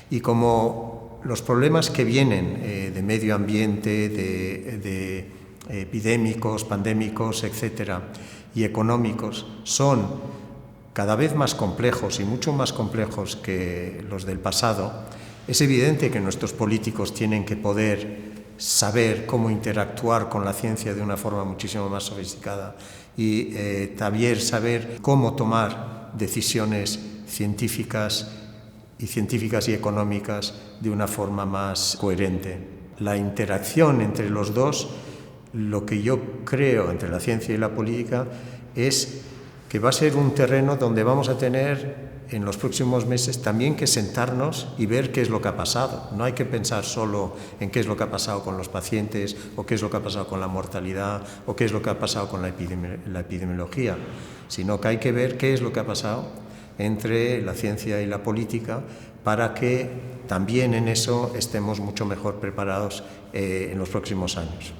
Y como los problemas que vienen de medio ambiente, de epidémicos, pandémicos, etcétera, y económicos, son cada vez más complejos y mucho más complejos que los del pasado, es evidente que nuestros políticos tienen que poder saber cómo interactuar con la ciencia de una forma muchísimo más sofisticada y también saber cómo tomar decisiones científicas y económicas de una forma más coherente. La interacción entre los dos, lo que yo creo entre la ciencia y la política, es que va a ser un terreno donde vamos a tener en los próximos meses también que sentarnos y ver qué es lo que ha pasado. No hay que pensar solo en qué es lo que ha pasado con los pacientes, o qué es lo que ha pasado con la mortalidad, o qué es lo que ha pasado con la epidemiología, sino que hay que ver qué es lo que ha pasado entre la ciencia y la política para que también en eso estemos mucho mejor preparados en los próximos años.